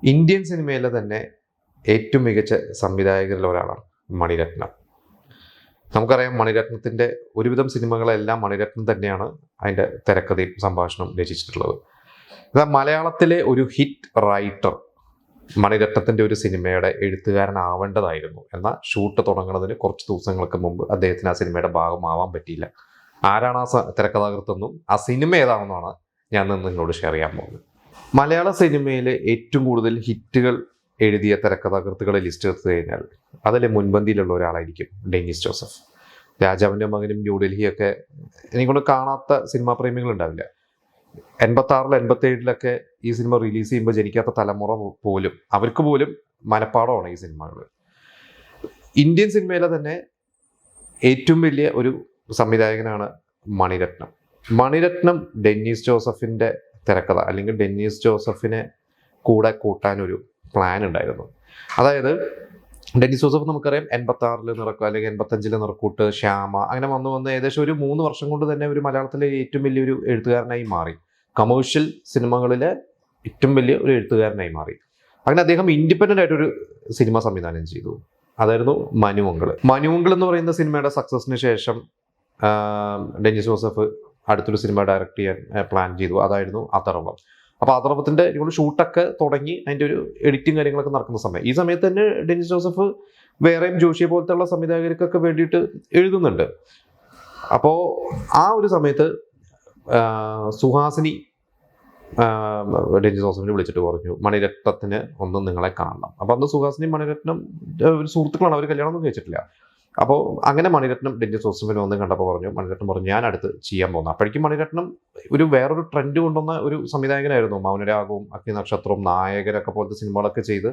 Indian സിനിമയിലെ തന്നെ ഏറ്റവും മികച്ച സംവിധായകരിൽ ഒരാളാണ് മണിരത്നം. നമുക്കറിയാം മണിരത്നത്തിൻ്റെ ഒരുവിധം സിനിമകളെല്ലാം മണിരത്നം തന്നെയാണ് അതിൻ്റെ തിരക്കഥയും സംഭാഷണവും രചിച്ചിട്ടുള്ളത്. മലയാളത്തിലെ ഒരു ഹിറ്റ് റൈറ്റർ മണിരത്നത്തിൻ്റെ ഒരു സിനിമയുടെ എഴുത്തുകാരനാവേണ്ടതായിരുന്നു. എന്നാൽ ഷൂട്ട് തുടങ്ങുന്നതിന് കുറച്ച് ദിവസങ്ങൾക്ക് മുമ്പ് അദ്ദേഹത്തിന് ആ സിനിമയുടെ ഭാഗമാവാൻ പറ്റിയില്ല. ആരാണ് ആ തിരക്കഥാകൃത്തെന്നും ആ സിനിമ ഏതാണെന്നാണ് ഞാൻ നിങ്ങളോട് ഷെയർ ചെയ്യാൻ പോകുന്നത്. മലയാള സിനിമയിലെ ഏറ്റവും കൂടുതൽ ഹിറ്റുകൾ എഴുതിയ തിരക്കഥാകൃത്തുകളെ ലിസ്റ്റ് എടുത്തു കഴിഞ്ഞാൽ അതിൽ മുൻപന്തിയിലുള്ള ഒരാളായിരിക്കും ഡെന്നിസ് ജോസഫ്. രാജാവിൻ്റെ മകനും ന്യൂഡൽഹിയൊക്കെ എനിക്കൊണ്ട് കാണാത്ത സിനിമാ പ്രേമികളുണ്ടാവില്ല. 86 87 ഈ സിനിമ റിലീസ് ചെയ്യുമ്പോൾ ജനിക്കാത്ത തലമുറ പോലും അവർക്ക് പോലും മനപ്പാടമാണ് ഈ സിനിമകൾ. ഇന്ത്യൻ സിനിമയിലെ തന്നെ ഏറ്റവും വലിയ ഒരു സംവിധായകനാണ് മണിരത്നം. മണിരത്നം ഡെന്നിസ് ജോസഫിൻ്റെ തിരക്കഥ അല്ലെങ്കിൽ ഡെന്നിസ് ജോസഫിനെ കൂടെ കൂട്ടാനൊരു പ്ലാൻ ഉണ്ടായിരുന്നു. അതായത് ഡെന്നിസ് ജോസഫ് നമുക്കറിയാം 86 നിറക്കം അല്ലെങ്കിൽ 85 നിറക്കൂട്ട്, ശ്യാമ അങ്ങനെ വന്ന് ഏകദേശം ഒരു 3 വർഷം കൊണ്ട് തന്നെ ഒരു മലയാളത്തിലെ ഏറ്റവും വലിയൊരു എഴുത്തുകാരനായി മാറി. കമേഴ്ഷ്യൽ സിനിമകളിലെ ഏറ്റവും വലിയ ഒരു എഴുത്തുകാരനായി മാറി. അങ്ങനെ അദ്ദേഹം ഇൻഡിപെൻഡൻ്റ് ആയിട്ടൊരു സിനിമ സംവിധാനം ചെയ്തു. അതായിരുന്നു മനുമംഗൾ. മനുമംഗൾ എന്ന് പറയുന്ന സിനിമയുടെ സക്സസിന് ശേഷം ഡെന്നിസ് ജോസഫ് അടുത്തൊരു സിനിമ ഡയറക്റ്റ് ചെയ്യാൻ പ്ലാൻ ചെയ്തു. അതായിരുന്നു അഥർവം. അപ്പോൾ അഥർവത്തിൻ്റെ ഷൂട്ടൊക്കെ തുടങ്ങി അതിൻ്റെ ഒരു എഡിറ്റിംഗ് കാര്യങ്ങളൊക്കെ നടക്കുന്ന സമയം. ഈ സമയത്ത് തന്നെ ഡെന്നിസ് ജോസഫ് വേറെയും ജോഷിയെ പോലത്തെ സംവിധായകർക്കൊക്കെ വേണ്ടിയിട്ട് എഴുതുന്നുണ്ട്. അപ്പോൾ ആ ഒരു സമയത്ത് സുഹാസിനി ഡെന്നിസ് ജോസഫിനെ വിളിച്ചിട്ട് പറഞ്ഞു മണിരത്നത്തിന് ഒന്ന് നിങ്ങളെ കാണണം. അപ്പോൾ അന്ന് സുഹാസിനി മണിരത്നം ഒരു സുഹൃത്തുക്കളാണ്, അവർ കല്യാണമൊന്നും കഴിച്ചിട്ടില്ല. അപ്പോൾ അങ്ങനെ മണിരത്നം ഡെന്നിസ് ജോസഫിനെ വന്ന് കണ്ടപ്പോൾ മണിരത്നം പറഞ്ഞു ഞാൻ അടുത്ത് ചെയ്യാൻ പോകുന്നു. അപ്പോഴേക്കും മണിരത്നം വേറൊരു ട്രെൻഡ് കൊണ്ടുവന്ന ഒരു സംവിധായകനായിരുന്നു. മൗനരാഗവും, അഗ്നിനക്ഷത്രവും, നായകരൊക്കെ പോലത്തെ സിനിമകളൊക്കെ ചെയ്ത്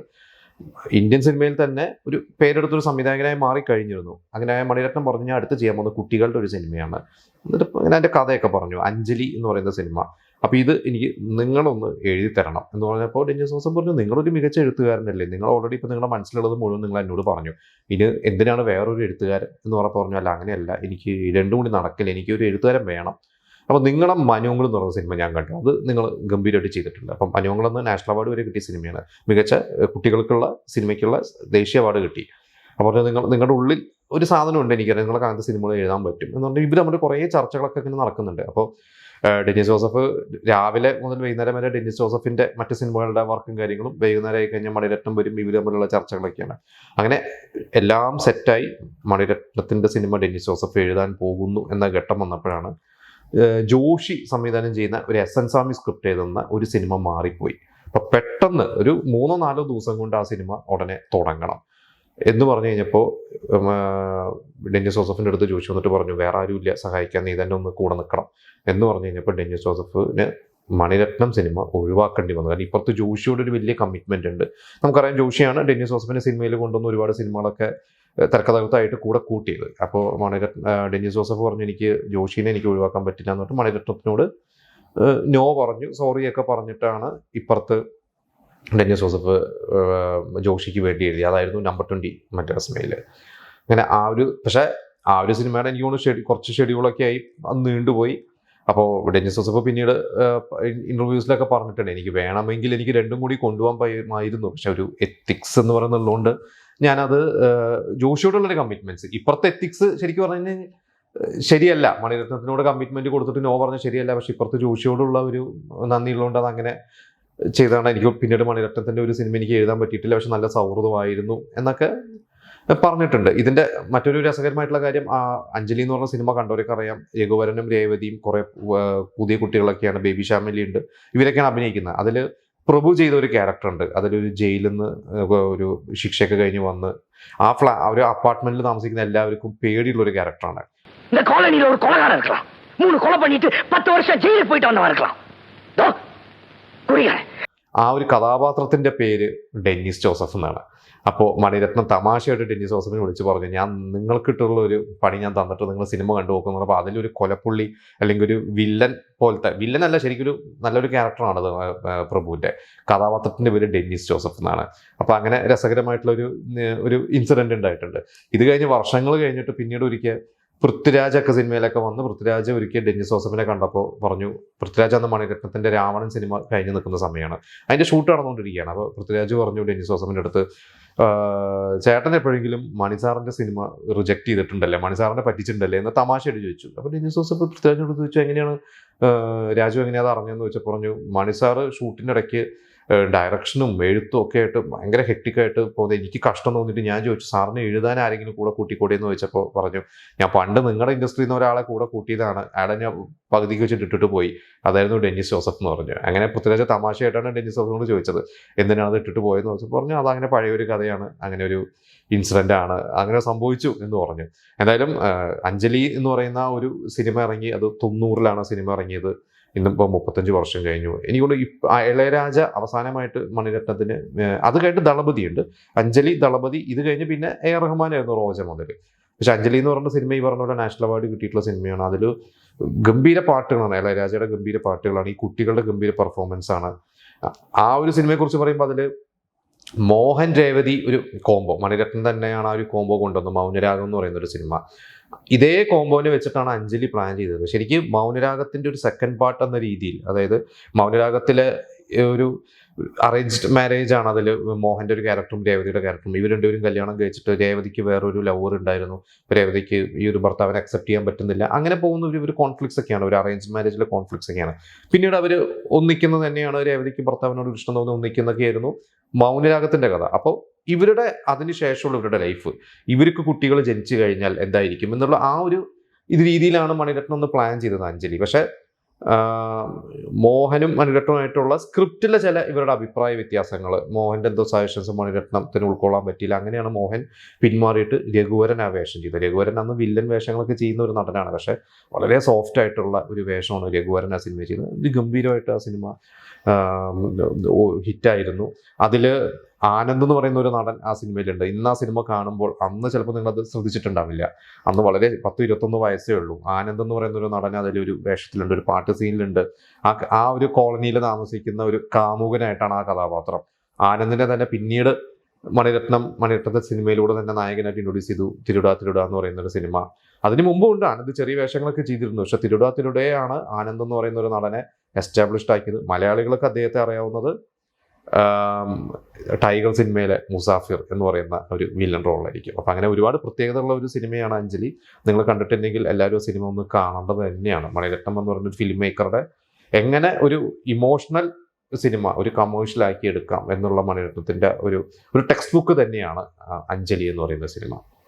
ഇന്ത്യൻ സിനിമയിൽ തന്നെ ഒരു പേരെടുത്തൊരു സംവിധായകനായി മാറിക്കഴിഞ്ഞിരുന്നു. അങ്ങനെ മണിരത്നം പറഞ്ഞു ഞാൻ അടുത്ത് ചെയ്യാൻ പോകുന്നത് കുട്ടികളുടെ ഒരു സിനിമയാണ്. എന്നിട്ട് അങ്ങനെ എൻ്റെ കഥയൊക്കെ പറഞ്ഞു, അഞ്ജലി എന്ന് പറയുന്ന സിനിമ. അപ്പോൾ ഇത് എനിക്ക് നിങ്ങളൊന്ന് എഴുതി തരണം എന്ന് പറഞ്ഞപ്പോൾ ഡെന്നിസ് ജോസഫ് പറഞ്ഞു നിങ്ങളൊരു മികച്ച എഴുത്തുകാരനല്ലേ, നിങ്ങൾ ഓൾറെഡി ഇപ്പോൾ നിങ്ങളുടെ മനസ്സിലുള്ളത് മുഴുവൻ നിങ്ങൾ എന്നോട് പറഞ്ഞു, ഇനി എന്തിനാണ് വേറൊരു എഴുത്തുകാരൻ എന്ന് പറഞ്ഞു. അല്ല അങ്ങനെയല്ല, എനിക്ക് രണ്ടും കൂടി നടക്കില്ല, എനിക്കൊരു എഴുത്തുകാരൻ വേണം. അപ്പോൾ നിങ്ങളെ മനുമംഗൾ എന്ന് പറയുന്ന സിനിമ ഞാൻ കണ്ടു, അത് നിങ്ങൾ ഗംഭീരമായിട്ട് ചെയ്തിട്ടുണ്ട്. അപ്പം മനുമംഗൾ എന്ന് നാഷണൽ അവാർഡ് വരെ കിട്ടിയ സിനിമയാണ്, മികച്ച കുട്ടികൾക്കുള്ള സിനിമയ്ക്കുള്ള ദേശീയ അവാർഡ് കിട്ടി. അപ്പോൾ നിങ്ങളുടെ ഉള്ളിൽ ഒരു സാധനമുണ്ട്, എനിക്കറിയാം നിങ്ങൾക്ക് അങ്ങനത്തെ സിനിമകൾ എഴുതാൻ പറ്റും എന്ന് പറഞ്ഞാൽ ഇവർ നമ്മുടെ കുറേ ചർച്ചകളൊക്കെ ഇങ്ങനെ നടക്കുന്നുണ്ട്. അപ്പോൾ ഡെന്നിസ് ജോസഫ് രാവിലെ മുതൽ വൈകുന്നേരം വരെ ഡെന്നിസ് ജോസഫിൻ്റെ മറ്റ് സിനിമകളുടെ വർക്കും കാര്യങ്ങളും, വൈകുന്നേരം ആയി കഴിഞ്ഞാൽ മണിരത്നം വരും, ഇവർ തമ്മിലുള്ള ചർച്ചകളൊക്കെയാണ്. അങ്ങനെ എല്ലാം സെറ്റായി മണിരത്നത്തിൻ്റെ സിനിമ ഡെന്നിസ് ജോസഫ് എഴുതാൻ പോകുന്നു എന്ന ഘട്ടം വന്നപ്പോഴാണ് ജോഷി സംവിധാനം ചെയ്യുന്ന ഒരു എസ്.എൻ. സ്വാമി സ്ക്രിപ്റ്റ് എഴുതുന്ന ഒരു സിനിമ മാറിപ്പോയി. അപ്പം പെട്ടെന്ന് ഒരു 3-4 ദിവസം കൊണ്ട് ആ സിനിമ ഉടനെ തുടങ്ങണം എന്ന് പറഞ്ഞു കഴിഞ്ഞപ്പോൾ ഡെന്നിസ് ജോസഫിൻ്റെ അടുത്ത് ജോഷി വന്നിട്ട് പറഞ്ഞു വേറെ ആരുമില്ല സഹായിക്കാൻ, നീ തന്നെ ഒന്ന് കൂടെ നിൽക്കണം എന്ന് പറഞ്ഞു കഴിഞ്ഞപ്പോൾ ഡെന്നിസ് ജോസഫിന് മണിരത്നം സിനിമ ഒഴിവാക്കേണ്ടി വന്നു. കാരണം ഇപ്പുറത്ത് ജോഷിയോടൊരു വലിയ കമ്മിറ്റ്മെൻ്റ് ഉണ്ട്. നമുക്കറിയാം ജോഷിയാണ് ഡെന്നിസ് ജോസഫിനെ സിനിമയിൽ കൊണ്ടുവന്ന് ഒരുപാട് സിനിമകളൊക്കെ തിരക്കഥാകൃത്തായിട്ട് കൂടെ കൂട്ടിയത്. അപ്പോൾ ഡെന്നിസ് ജോസഫ് പറഞ്ഞു എനിക്ക് ജോഷിനെ എനിക്ക് ഒഴിവാക്കാൻ പറ്റില്ല എന്ന് പറഞ്ഞിട്ട് മണിരത്നത്തിനോട് നോ പറഞ്ഞു, സോറിയൊക്കെ പറഞ്ഞിട്ടാണ് ഇപ്പുറത്ത് ഡെന്നിസ് ജോസഫ് ജോഷിക്ക് വേണ്ടി എഴുതി. അതായിരുന്നു നമ്പർ 20 മദ്രാസ് മെയിൽ. അങ്ങനെ പക്ഷേ ആ ഒരു സിനിമയുടെ എനിക്ക് തോന്നുന്നു കുറച്ച് ഷെഡ്യൂളൊക്കെ ആയി അത് നീണ്ടുപോയി. അപ്പോൾ ഡെന്നിസ് ജോസഫ് പിന്നീട് ഇൻ്റർവ്യൂസിലൊക്കെ പറഞ്ഞിട്ടുണ്ട് എനിക്ക് വേണമെങ്കിൽ എനിക്ക് രണ്ടും കൂടി കൊണ്ടുപോകാമായിരുന്നു, പക്ഷെ ഒരു എത്തിക്സ് എന്ന് പറയുന്നുള്ളതുകൊണ്ട് ഞാനത് ജോഷിയോടുള്ളൊരു കമ്മിറ്റ്മെൻറ്റ്സ്, ഇപ്പുറത്തെ എത്തിക്സ് ശരിക്കും പറഞ്ഞു കഴിഞ്ഞാൽ ശരിയല്ല, മണിരത്നത്തിനോട് കമ്മിറ്റ്മെൻറ്റ് കൊടുത്തിട്ട് നോ പറഞ്ഞാൽ ശരിയല്ല, പക്ഷെ ഇപ്പുറത്ത് ജോഷിയോടുള്ള ഒരു നന്ദിയുള്ളതുകൊണ്ട് അതങ്ങനെ ചെയ്താണ്. എനിക്ക് പിന്നീട് മണിരത്നത്തിൻ്റെ ഒരു സിനിമ എനിക്ക് എഴുതാൻ പറ്റിയിട്ടില്ല, പക്ഷെ നല്ല സൗഹൃദമായിരുന്നു എന്നൊക്കെ പറഞ്ഞിട്ടുണ്ട്. ഇതിൻ്റെ മറ്റൊരു രസകരമായിട്ടുള്ള കാര്യം, അഞ്ജലി എന്ന് പറഞ്ഞ സിനിമ കണ്ടവരൊക്കെ അറിയാം, രഘുവരനും രേവതിയും കുറേ പുതിയ കുട്ടികളൊക്കെയാണ്, ബേബി ഷാമിലി ഉണ്ട്, ഇവരൊക്കെയാണ് അഭിനയിക്കുന്നത്. അതിൽ പ്രഭു ചെയ്ത ഒരു ക്യാരക്ടർ ഉണ്ട്, അതിലൊരു ജയിലിൽ നിന്ന് ഒരു ശിക്ഷയൊക്കെ കഴിഞ്ഞ് വന്ന് ഒരു അപ്പാർട്ട്മെന്റിൽ താമസിക്കുന്ന എല്ലാവർക്കും പേടിയുള്ളൊരു ക്യാരക്ടറാണ്. இந்த காலனில ஒரு கொலைகாரன் இருக்கலாம், 3 கொலை பண்ணிட்டு 10 வருஷம் ஜெயிலுக்கு போயிட்டு வந்தவன் இருக்கலாம். ആ ഒരു കഥാപാത്രത്തിന്റെ പേര് ഡെന്നിസ് ജോസഫ് എന്നാണ്. അപ്പോൾ മണിരത്നം തമാശയായിട്ട് ഡെന്നിസ് ജോസഫിനെ വിളിച്ച് പറഞ്ഞു ഞാൻ നിങ്ങൾക്കിട്ടുള്ള ഒരു പണി ഞാൻ തന്നിട്ട് നിങ്ങൾ സിനിമ കണ്ടു നോക്കുന്നു. അപ്പോൾ അതിലൊരു കൊലപ്പുള്ളി അല്ലെങ്കിൽ ഒരു വില്ലൻ പോലത്തെ, വില്ലനല്ല ശരിക്കൊരു നല്ലൊരു ക്യാരക്ടറാണത്, പ്രഭുവിൻ്റെ കഥാപാത്രത്തിൻ്റെ പേര് ഡെന്നിസ് ജോസഫ് എന്നാണ്. അപ്പോൾ അങ്ങനെ രസകരമായിട്ടുള്ള ഒരു ഇൻസിഡൻറ്റ് ഉണ്ടായിട്ടുണ്ട്. ഇത് കഴിഞ്ഞ് വർഷങ്ങൾ കഴിഞ്ഞിട്ട് പിന്നീട് ഒരിക്കൽ പൃഥ്വിരാജൊക്കെ സിനിമയിലൊക്കെ വന്ന് പൃഥ്വിരാജ് ഒരിക്കൽ ഡെന്നിസ് ജോസഫിനെ കണ്ടപ്പോൾ പറഞ്ഞു, പൃഥ്വിരാജ് അന്ന് മണിരത്നത്തിന്റെ രാവണൻ സിനിമ കഴിഞ്ഞ് നിൽക്കുന്ന സമയമാണ്, അതിന്റെ ഷൂട്ട് നടന്നുകൊണ്ടിരിക്കുകയാണ്. അപ്പോൾ പൃഥ്വിരാജ് പറഞ്ഞു ഡെന്നിസ് ജോസഫിന്റെ അടുത്ത്, ചേട്ടൻ എപ്പോഴെങ്കിലും മണിസാറിന്റെ സിനിമ റിജക്ട് ചെയ്തിട്ടുണ്ടല്ലേ, മണിസാറിനെ പറ്റിച്ചിട്ടുണ്ടല്ലേ എന്ന് തമാശയായിട്ട് ചോദിച്ചു. അപ്പോൾ ഡെന്നിസ് ജോസഫ് പൃഥ്വിരാജിനോട് ചോദിച്ചു എങ്ങനെയാണ് രാജു എങ്ങനെയാ അറിഞ്ഞതെന്ന് ചോദിച്ചാൽ പറഞ്ഞു, മണിസാറ് ഷൂട്ടിൻ്റെ ഇടയ്ക്ക് ഡയറക്ഷനും എഴുത്തും ഒക്കെ ആയിട്ട് ഭയങ്കര ഹെക്ടിക്കായിട്ട് പോകുന്നത് എനിക്ക് കഷ്ടം തോന്നിയിട്ട് ഞാൻ ചോദിച്ചു സാറിന് എഴുതാൻ ആരെങ്കിലും കൂടെ കൂട്ടിക്കൂടിയെന്ന് ചോദിച്ചപ്പോൾ പറഞ്ഞു, ഞാൻ പണ്ട് നിങ്ങളുടെ ഇൻഡസ്ട്രിയിൽ നിന്ന് ഒരാളെ കൂടെ കൂട്ടിയതാണ്, അയാളെ ഞാൻ പകുതിക്ക് വെച്ചിട്ട് ഇട്ടിട്ട് പോയി, അതായിരുന്നു ഡെന്നിസ് ജോസഫ് എന്ന് പറഞ്ഞു. അങ്ങനെ പൃഥ്വിരാജ് തമാശയായിട്ടാണ് ഡെന്നിസ് ജോസഫിനോട് ചോദിച്ചത് എന്തിനാണ് അത് ഇട്ടിട്ട് പോയെന്ന് ചോദിച്ചപ്പോൾ പറഞ്ഞു അതങ്ങനെ പഴയൊരു കഥയാണ്, അങ്ങനെ ഒരു ഇൻസിഡന്റ് ആണ്, അങ്ങനെ സംഭവിച്ചു എന്ന് പറഞ്ഞു. എന്തായാലും അഞ്ജലി എന്ന് പറയുന്ന ഒരു സിനിമ ഇറങ്ങി, അത് 90-ലാണ് സിനിമ ഇറങ്ങിയത്, ഇന്നിപ്പോൾ 35 വർഷം കഴിഞ്ഞു. എനിക്കൊണ്ട് ഇളയരാജ അവസാനമായിട്ട് മണിരത്നത്തിന്, അത് കഴിഞ്ഞിട്ട് ദളപതിയുണ്ട്, അഞ്ജലി, ദളപതി, ഇത് കഴിഞ്ഞ് പിന്നെ AR റഹ്മാനായിരുന്നു റോജ മുതൽ. പക്ഷെ അഞ്ജലി എന്ന് പറയുന്ന സിനിമ ഈ പറഞ്ഞ പോലെ നാഷണൽ അവാർഡ് കിട്ടിയിട്ടുള്ള സിനിമയാണ്. അതിൽ ഗംഭീര പാട്ടുകളാണ്, ഇളയരാജയുടെ ഗംഭീര പാട്ടുകളാണ്, ഈ കുട്ടികളുടെ ഗംഭീര പെർഫോമൻസ് ആണ്. ആ ഒരു സിനിമയെക്കുറിച്ച് പറയുമ്പോൾ അതിൽ മോഹൻ രേവതി ഒരു കോംബോ, മണിരത്നം തന്നെയാണ് ആ ഒരു കോംബോ കൊണ്ടുവന്നത്, മൗനരാഗം എന്ന് പറയുന്ന ഒരു സിനിമ. ഇതേ കോംബോനെ വെച്ചിട്ടാണ് അഞ്ജലി പ്ലാൻ ചെയ്തത്. ശരിക്കും മൗനരാഗത്തിന്റെ ഒരു സെക്കൻഡ് പാർട്ട് എന്ന രീതിയിൽ, അതായത് മൗനരാഗത്തിലെ ഒരു അറേഞ്ച്ഡ് മാരേജ് ആണ്, അതിൽ മോഹന്റെ ഒരു ക്യാരക്ടറും രേവതിയുടെ ക്യാരക്ടറും, ഇവർ രണ്ടുപേരും കല്യാണം കഴിച്ചിട്ട് രേവതിക്ക് വേറൊരു ലവർ ഉണ്ടായിരുന്നു, രേവതിക്ക് ഈ ഒരു ഭർത്താവിനെ അക്സെപ്റ്റ് ചെയ്യാൻ പറ്റുന്നില്ല, അങ്ങനെ പോകുന്ന ഒരു കോൺഫ്ലിക്ട്സ് ഒക്കെയാണ്, ഒരു അറേഞ്ച്ഡ് മാരേജിലെ കോൺഫ്ലിക്ട്സ് ഒക്കെയാണ്. പിന്നീട് അവർ ഒന്നിക്കുന്നത് തന്നെയാണ്, രേവതിക്ക് ഭർത്താവിനോട് ഇഷ്ടം തോന്നി ഒന്നിക്കുന്നൊക്കെയായിരുന്നു മൗനരാഗത്തിന്റെ കഥ. അപ്പോൾ ഇവരുടെ അതിനുശേഷമുള്ള ഇവരുടെ ലൈഫ്, ഇവർക്ക് കുട്ടികൾ ജനിച്ചു കഴിഞ്ഞാൽ എന്തായിരിക്കും എന്നുള്ള ആ ഒരു രീതിയിലാണ് മണിരത്നം ഒന്ന് പ്ലാൻ ചെയ്തത് അഞ്ജലി. പക്ഷെ മോഹനും മണിരത്നവുമായിട്ടുള്ള സ്ക്രിപ്റ്റിലെ ചില ഇവരുടെ അഭിപ്രായ വ്യത്യാസങ്ങൾ, മോഹൻ്റെ എന്തോ സജഷൻസ് മണിരത്നത്തിന് ഉൾക്കൊള്ളാൻ പറ്റിയില്ല. അങ്ങനെയാണ് മോഹൻ പിന്മാറിയിട്ട് രഘുവരൻ ആ വേഷം ചെയ്തത്. രഘുവരൻ അന്ന് വില്ലൻ വേഷങ്ങളൊക്കെ ചെയ്യുന്ന ഒരു നടനാണ്, പക്ഷെ വളരെ സോഫ്റ്റ് ആയിട്ടുള്ള ഒരു വേഷമാണ് രഘുവരൻ ആ സിനിമ ചെയ്തത്. ഇത് ഗംഭീരമായിട്ട് ആ സിനിമ ഹിറ്റായിരുന്നു. അതിൽ ആനന്ദ് എന്ന് പറയുന്ന ഒരു നടൻ ആ സിനിമയിലുണ്ട്. ഇന്ന് ആ സിനിമ കാണുമ്പോൾ, അന്ന് ചിലപ്പോൾ നിങ്ങളത് ശ്രദ്ധിച്ചിട്ടുണ്ടാവില്ല, അന്ന് വളരെ 10-21 വയസ്സേ ഉള്ളൂ. ആനന്ദ് എന്ന് പറയുന്ന ഒരു നടൻ അതിലൊരു വേഷത്തിലുണ്ട്, ഒരു പാട്ട് സീനിലുണ്ട്. ആ ഒരു കോളനിയിൽ താമസിക്കുന്ന ഒരു കാമുകനായിട്ടാണ് ആ കഥാപാത്രം. ആനന്ദിനെ തന്നെ പിന്നീട് മണിരത്നത്തെ സിനിമയിലൂടെ തന്നെ നായകനായിട്ട് ഇൻട്രൊഡ്യൂസ് ചെയ്തു, തിരുടാ തിരുടാ എന്ന് പറയുന്ന ഒരു സിനിമ. അതിന് മുമ്പുണ്ട് ആനന്ദ് ചെറിയ വേഷങ്ങളൊക്കെ ചെയ്തിരുന്നു, പക്ഷെ തിരുടാ തിരുടയാണ് ആനന്ദ് എന്ന് പറയുന്ന ഒരു നടനെ എസ്റ്റാബ്ലിഷ്ഡ് ആക്കിയത്. മലയാളികൾക്ക് അദ്ദേഹത്തെ അറിയാവുന്നത് ടൈഗർ സിനിമയിലെ മുസാഫിർ എന്ന് പറയുന്ന ഒരു വില്ലൻ റോളായിരിക്കും. അപ്പം അങ്ങനെ ഒരുപാട് പ്രത്യേകതയുള്ള ഒരു സിനിമയാണ് അഞ്ജലി. നിങ്ങൾ കണ്ടിട്ടുണ്ടെങ്കിൽ എല്ലാവരും സിനിമ ഒന്ന് കാണേണ്ടത് തന്നെയാണ്. മണിരത്നം എന്ന് പറയുന്ന ഒരു ഫിലിം മേക്കറുടെ എങ്ങനെ ഒരു ഇമോഷണൽ സിനിമ ഒരു കമേഴ്ഷ്യലാക്കി എടുക്കാം എന്നുള്ള മണിരത്നത്തിൻ്റെ ഒരു ടെക്സ്റ്റ് ബുക്ക് തന്നെയാണ് അഞ്ജലി എന്ന് പറയുന്ന സിനിമ.